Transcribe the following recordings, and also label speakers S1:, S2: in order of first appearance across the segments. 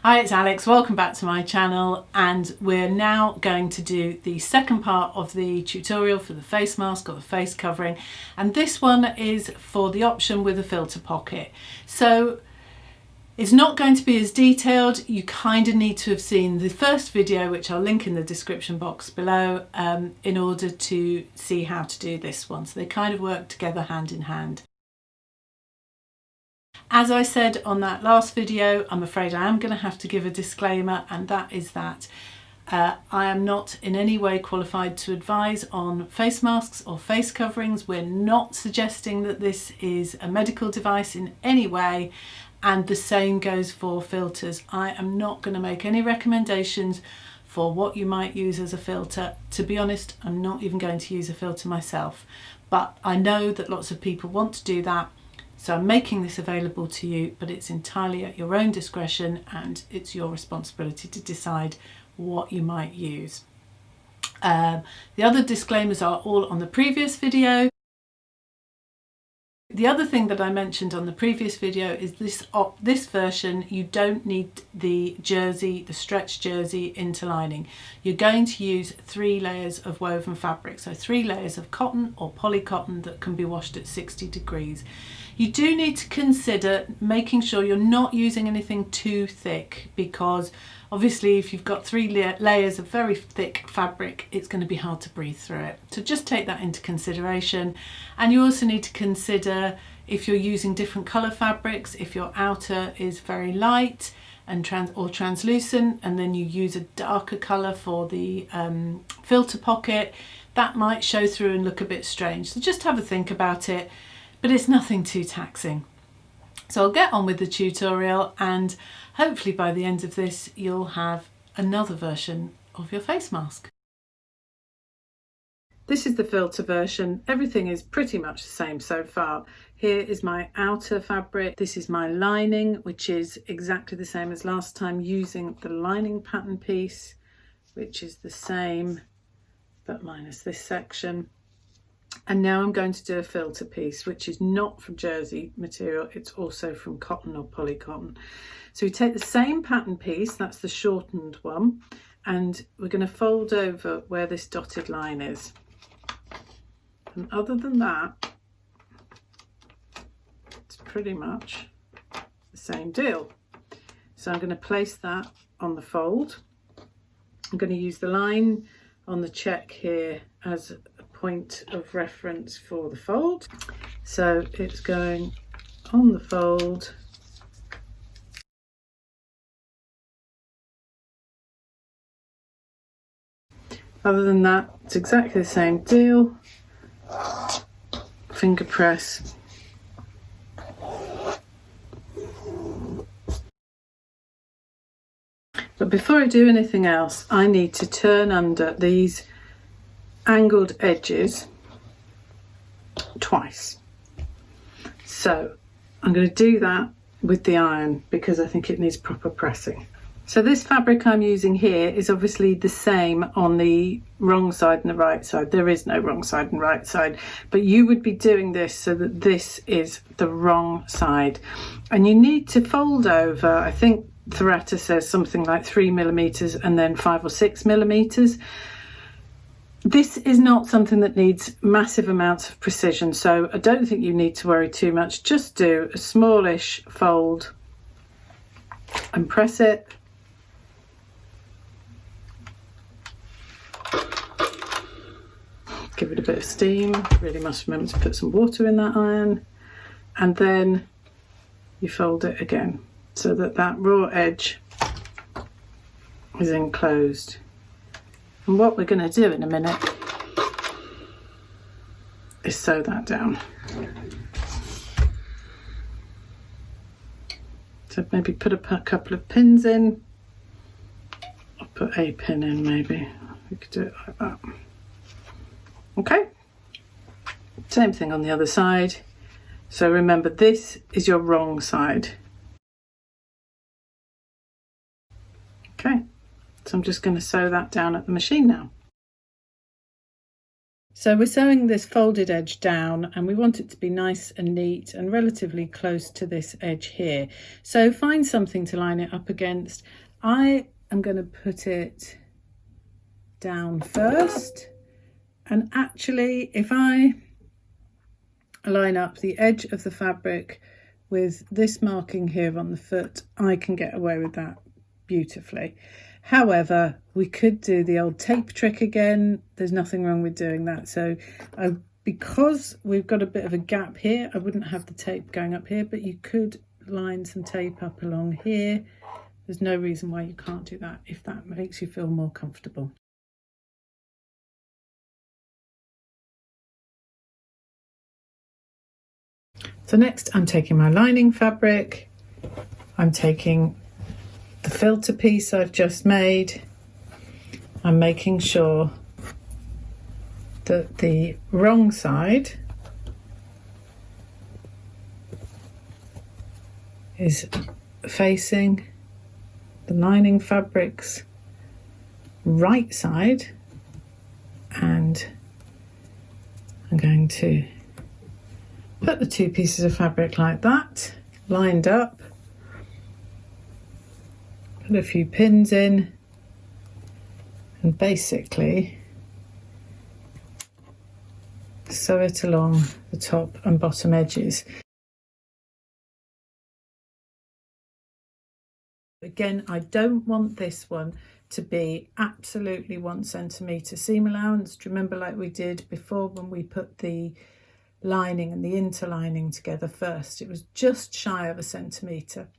S1: Hi, it's Alex. Welcome back to my channel, and we're now going to do the second part of the tutorial for the face mask or the face covering, and this one is for the option with a filter pocket. So it's not going to be as detailed. You kind of need to have seen the first video, which I'll link in the description box below, in order to see how to do this one. So they kind of work together hand in hand. As I said on that last video, I'm afraid I am going to have to give a disclaimer, and that is that I am not in any way qualified to advise on face masks or face coverings. We're not suggesting that this is a medical device in any way, and the same goes for filters. I am not going to make any recommendations for what you might use as a filter. To be honest, I'm not even going to use a filter myself, but I know that lots of people want to do that. So I'm making this available to you, but it's entirely at your own discretion, and it's your responsibility to decide what you might use. The other disclaimers are all on the previous video. The other thing that I mentioned on the previous video is this version, you don't need the jersey, the stretch jersey interlining. You're going to use 3 layers of woven fabric, so 3 layers of cotton or polycotton that can be washed at 60 degrees. You do need to consider making sure you're not using anything too thick, because obviously if you've got 3 layers of very thick fabric, it's going to be hard to breathe through it. So just take that into consideration. And you also need to consider if you're using different colour fabrics, if your outer is very light and translucent, and then you use a darker colour for the filter pocket, that might show through and look a bit strange. So just have a think about it, but it's nothing too taxing. So I'll get on with the tutorial, and hopefully by the end of this you'll have another version of your face mask. This is the filter version. Everything is pretty much the same so far. Here is my outer fabric. This is my lining, which is exactly the same as last time, using the lining pattern piece, which is the same but minus this section. And now I'm going to do a filter piece, which is not from jersey material, it's also from cotton or polycotton. So we take the same pattern piece, that's the shortened one, and we're going to fold over where this dotted line is. And other than that, it's pretty much the same deal. So I'm going to place that on the fold. I'm going to use the line on the check here as a point of reference for the fold. So it's going on the fold. Other than that, it's exactly the same deal. Finger press. But before I do anything else, I need to turn under these angled edges twice. So I'm going to do that with the iron because I think it needs proper pressing. So this fabric I'm using here is obviously the same on the wrong side and the right side. There is no wrong side and right side, but you would be doing this so that this is the wrong side. And you need to fold over, I think Dhurata says something like 3 millimeters and then 5 or 6 millimeters. This is not something that needs massive amounts of precision, so I don't think you need to worry too much. Just do a smallish fold and press it. Give it a bit of steam. Really must remember to put some water in that iron, and then you fold it again so that that raw edge is enclosed. And what we're going to do in a minute is sew that down. So maybe put a couple of pins in. I'll put a pin in maybe. We could do it like that. Okay, same thing on the other side. So remember, this is your wrong side. Okay, so I'm just going to sew that down at the machine now. So we're sewing this folded edge down and we want it to be nice and neat and relatively close to this edge here. So find something to line it up against. I am going to put it down first, and actually if I line up the edge of the fabric with this marking here on the foot, I can get away with that beautifully. However, we could do the old tape trick again. There's nothing wrong with doing that. So because we've got a bit of a gap here, I wouldn't have the tape going up here, but you could line some tape up along here. There's no reason why you can't do that if that makes you feel more comfortable. So next I'm taking my lining fabric, I'm taking the filter piece I've just made, I'm making sure that the wrong side is facing the lining fabric's right side, and I'm going to put the two pieces of fabric like that, lined up, put a few pins in, and basically sew it along the top and bottom edges. Again, I don't want this one to be absolutely 1 centimetre seam allowance. Do you remember, like we did before when we put the lining and the interlining together first, it was just shy of 1 centimetre.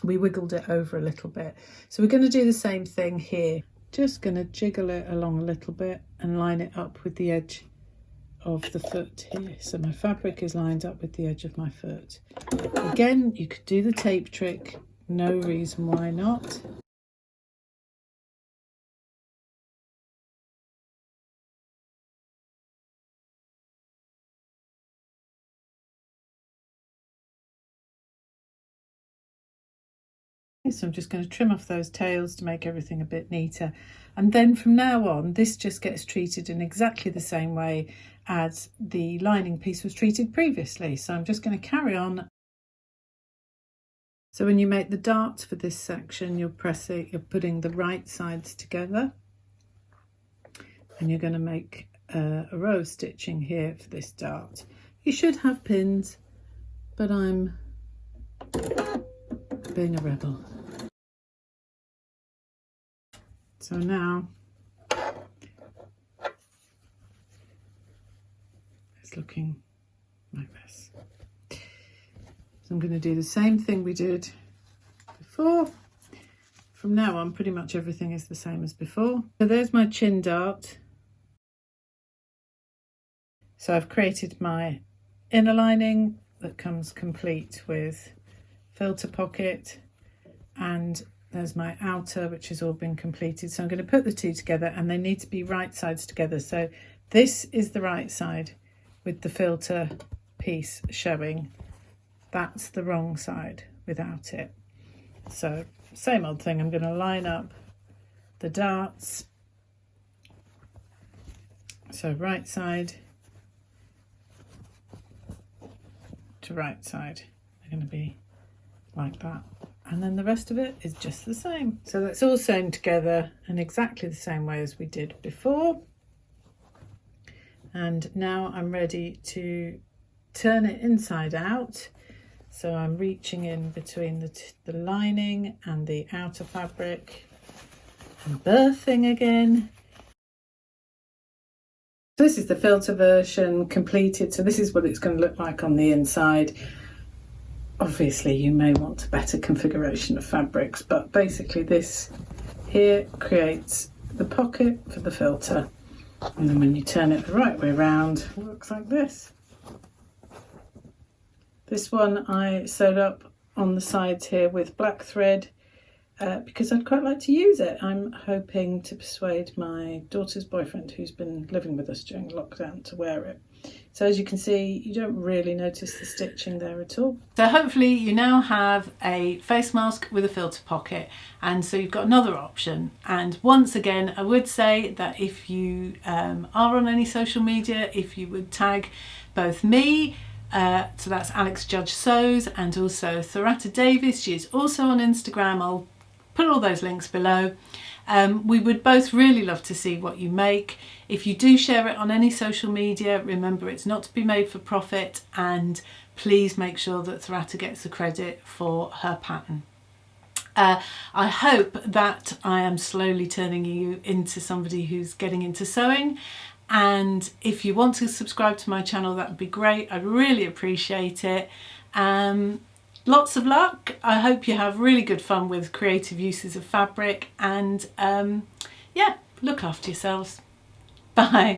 S1: We wiggled it over a little bit, so we're going to do the same thing here. Just going to jiggle it along a little bit and line it up with the edge of the foot here. So my fabric is lined up with the edge of my foot. Again, you could do the tape trick, no reason why not. So I'm just going to trim off those tails to make everything a bit neater, and then from now on this just gets treated in exactly the same way as the lining piece was treated previously. So I'm just going to carry on. So when you make the darts for this section, you're putting the right sides together, and you're going to make a row of stitching here for this dart. You should have pins, but I'm being a rebel. So now it's looking like this. So I'm going to do the same thing we did before. From now on, pretty much everything is the same as before. So there's my chin dart. So I've created my inner lining that comes complete with filter pocket, and there's my outer, which has all been completed. So I'm going to put the two together, and they need to be right sides together. So this is the right side with the filter piece showing. That's the wrong side without it. So same old thing, I'm going to line up the darts. So right side to right side, they're going to be like that, and then the rest of it is just the same. So that's all sewn together in exactly the same way as we did before. And now I'm ready to turn it inside out. So I'm reaching in between the lining and the outer fabric and birthing again. This is the filter version completed. So this is what it's going to look like on the inside. Obviously you may want a better configuration of fabrics, but basically this here creates the pocket for the filter, and then when you turn it the right way around, it looks like this. This one I sewed up on the sides here with black thread, because I'd quite like to use it. I'm hoping to persuade my daughter's boyfriend, who's been living with us during lockdown, to wear it. So as you can see, you don't really notice the stitching there at all. So hopefully you now have a face mask with a filter pocket, and so you've got another option. And once again, I would say that if you are on any social media, if you would tag both me, so that's Alex Judge Sews, and also Dhurata Davies. She is also on Instagram. I'll put all those links below. We would both really love to see what you make. If you do share it on any social media, remember it's not to be made for profit, and please make sure that Dhurata gets the credit for her pattern. I hope that I am slowly turning you into somebody who's getting into sewing, and if you want to subscribe to my channel, that would be great. I'd really appreciate it. Lots of luck. I hope you have really good fun with creative uses of fabric, and yeah, look after yourselves. Bye.